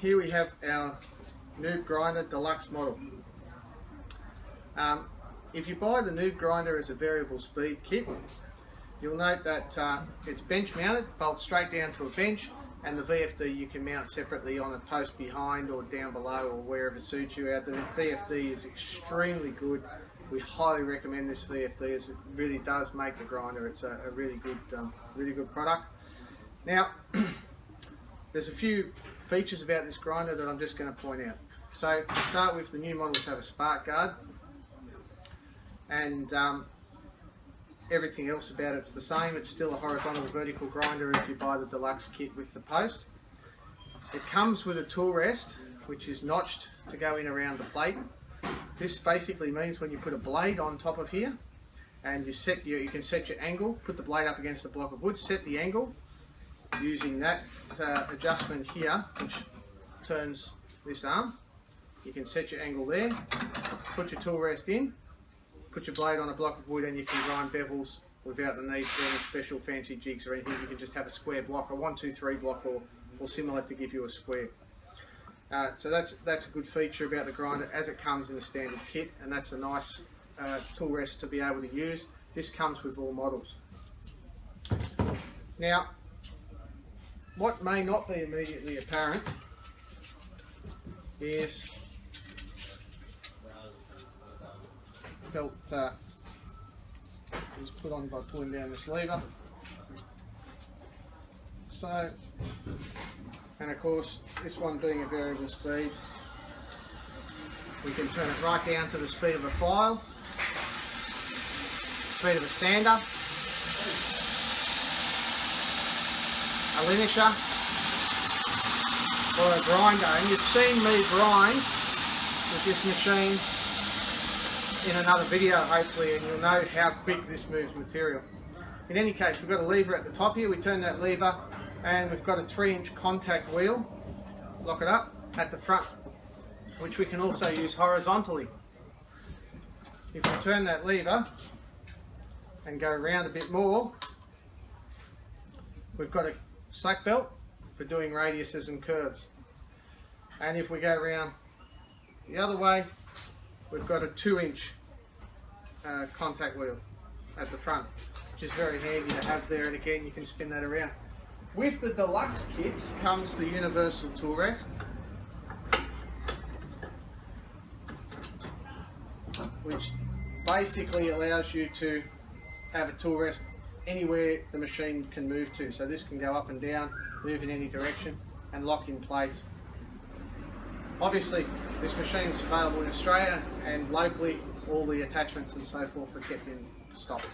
here we have our Noob grinder deluxe model. If you buy the Noob grinder as a variable speed kit, you'll note that it's bench mounted, bolts straight down to a bench, and the VFD you can mount separately on a post behind or down below or wherever suits you out. The VFD is extremely good. We highly recommend this VFD as it really does make the grinder. It's a really good product. Now, there's a few features about this grinder that I'm just going to point out. So to start with, the new models have a spark guard, and everything else about it's the same. It's still a horizontal vertical grinder if you buy the deluxe kit with the post. It comes with a tool rest which is notched to go in around the plate. This basically means when you put a blade on top of here and you can set your angle, put the blade up against a block of wood, set the angle using that adjustment here which turns this arm. You can set your angle there, put your tool rest in, put your blade on a block of wood, and you can grind bevels without the need for any special fancy jigs or anything. You can just have a square block, a 1, 2, 3 block or similar to give you a square. So that's a good feature about the grinder as it comes in the standard kit, and that's a nice tool rest to be able to use. This comes with all models. Now, what may not be immediately apparent is belt is put on by pulling down this lever. So, and of course this one being a variable speed, we can turn it right down to the speed of a file, speed of a sander, a linisher, or a grinder. And you've seen me grind with this machine in another video hopefully, and you'll know how quick this moves material. In any case, we've got a lever at the top here. We turn that lever and we've got a 3-inch contact wheel, lock it up at the front, which we can also use horizontally. If we turn that lever and go around a bit more, we've got a slack belt for doing radiuses and curves. And if we go around the other way, we've got a 2-inch contact wheel at the front, which is very handy to have there, and again you can spin that around. With the deluxe kits comes the universal tool rest, which basically allows you to have a tool rest anywhere the machine can move to. So this can go up and down, move in any direction, and lock in place. Obviously, this machine is available in Australia, and locally all the attachments and so forth are kept in stock.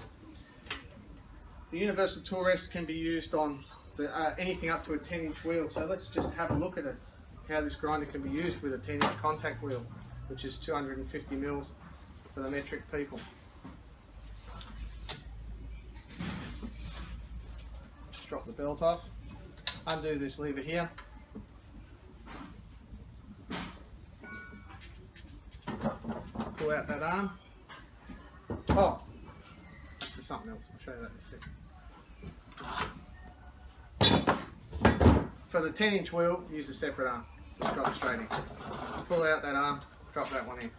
The universal tool rest can be used on anything up to a 10-inch wheel. So let's just have a look at it, how this grinder can be used with a 10-inch contact wheel, which is 250 mils for the metric people. Just drop the belt off, undo this lever here. Pull out that arm. Oh, that's for something else. I'll show you that in a second. For the 10-inch wheel, use a separate arm. Just drop straight in. Pull out that arm, drop that one in.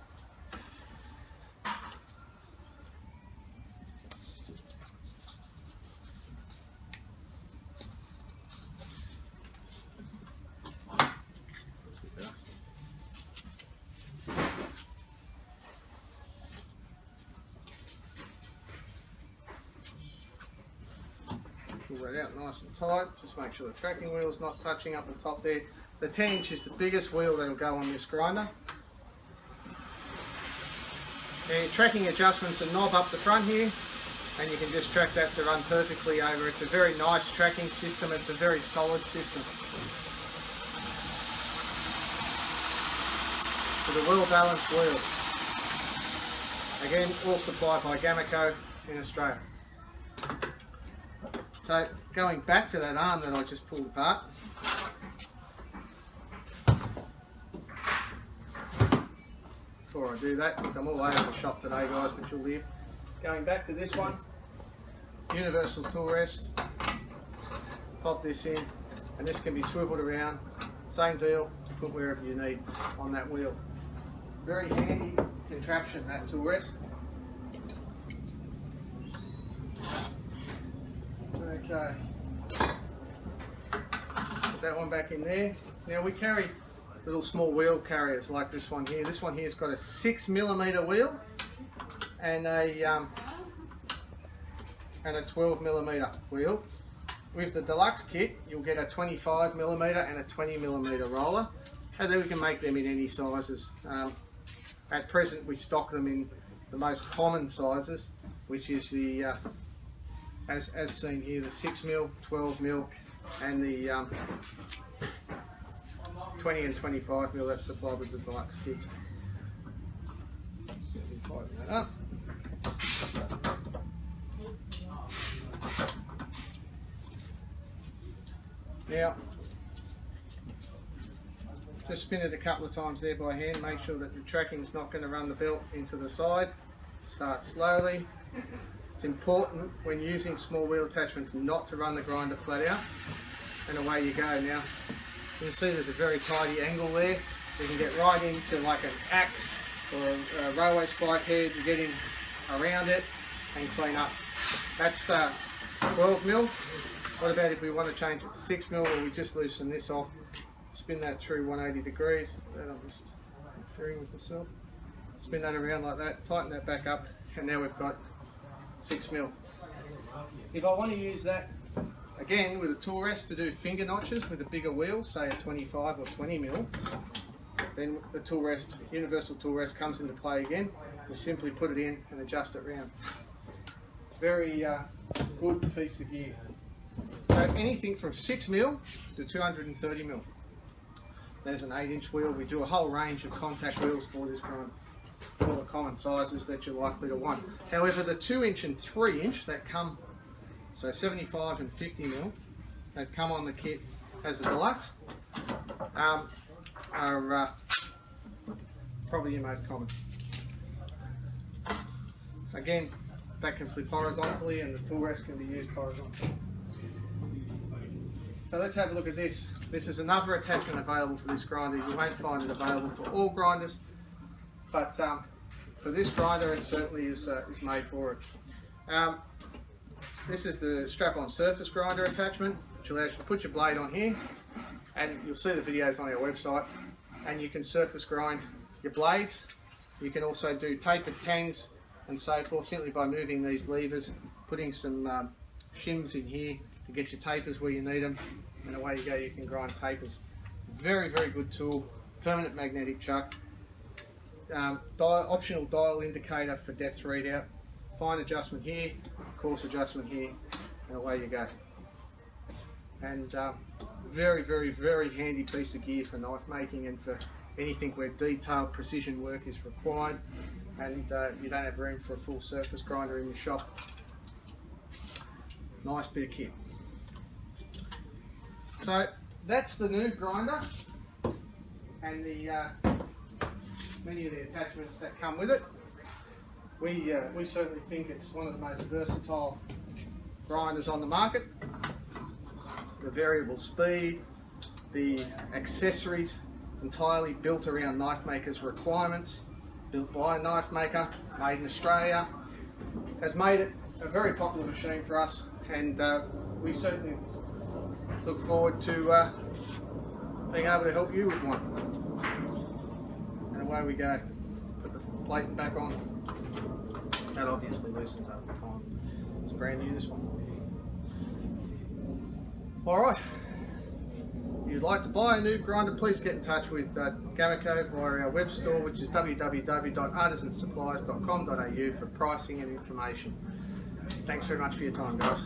Pull that out nice and tight. Just make sure the tracking wheel is not touching up the top there. The 10-inch is the biggest wheel that will go on this grinder. The tracking adjustments a knob up the front here, and you can just track that to run perfectly over. It's a very nice tracking system. It's a very solid system. With a well-balanced wheel. Again, all supplied by Gamaco in Australia. So going back to that arm that I just pulled apart, before I do that, look, I'm all over the shop today guys, but you'll live. Going back to this one, universal tool rest, pop this in, and this can be swiveled around, same deal, put wherever you need on that wheel. Very handy contraption, that tool rest. Okay, put that one back in there. Now we carry little small wheel carriers like this one here. This one here's got a 6mm wheel and a 12mm wheel. With the deluxe kit, you'll get a 25mm and a 20mm roller, and then we can make them in any sizes. At present, we stock them in the most common sizes, which is the, as seen here, the 6mm, 12mm, and the 20 and 25mm that's supplied with the deluxe kits. Tighten that up. Now, just spin it a couple of times there by hand, make sure that the tracking is not going to run the belt into the side. Start slowly. It's important when using small wheel attachments not to run the grinder flat out, and away you go. Now, you can see there's a very tidy angle there. You can get right into like an axe or a railway spike head, you get in around it and clean up. That's 12mm. What about if we want to change it to 6mm, or we just loosen this off, spin that through 180 degrees, I'm just interfering with myself, spin that around like that, tighten that back up, and now we've got 6mm. If I want to use that, again, with a tool rest to do finger notches with a bigger wheel, say a 25 or 20mm, then the tool rest, universal tool rest comes into play again. We simply put it in and adjust it round. Very good piece of gear. So anything from 6mm to 230mm. There's an 8-inch wheel. We do a whole range of contact wheels for this grinder, all the common sizes that you're likely to want. However, the 2-inch and 3-inch that come, so 75 and 50mm, that come on the kit as a deluxe, are probably your most common. Again, that can flip horizontally and the tool rest can be used horizontally. So let's have a look at this. This is another attachment available for this grinder. You won't find it available for all grinders, but for this grinder it certainly is made for it. This is the strap-on surface grinder attachment, which allows you to put your blade on here, and you'll see the videos on our website, and you can surface grind your blades. You can also do tapered tangs and so forth simply by moving these levers, putting some shims in here to get your tapers where you need them, and away you go, you can grind tapers. Very, very good tool, permanent magnetic chuck, optional dial indicator for depth readout, fine adjustment here, coarse adjustment here, and away you go. And very, very, very handy piece of gear for knife making and for anything where detailed precision work is required and you don't have room for a full surface grinder in your shop. Nice bit of kit. So that's the Noob grinder and the many of the attachments that come with it. We certainly think it's one of the most versatile grinders on the market. The variable speed, the accessories entirely built around knife makers' requirements, built by a knife maker, made in Australia, has made it a very popular machine for us, and we certainly look forward to being able to help you with one. And away we go. Put the plate back on. That obviously loosens up the time. It's brand new, this one. Alright, if you'd like to buy a Noob grinder, please get in touch with Gamaco via our web store, which is www.artisansupplies.com.au for pricing and information. Thanks very much for your time, guys.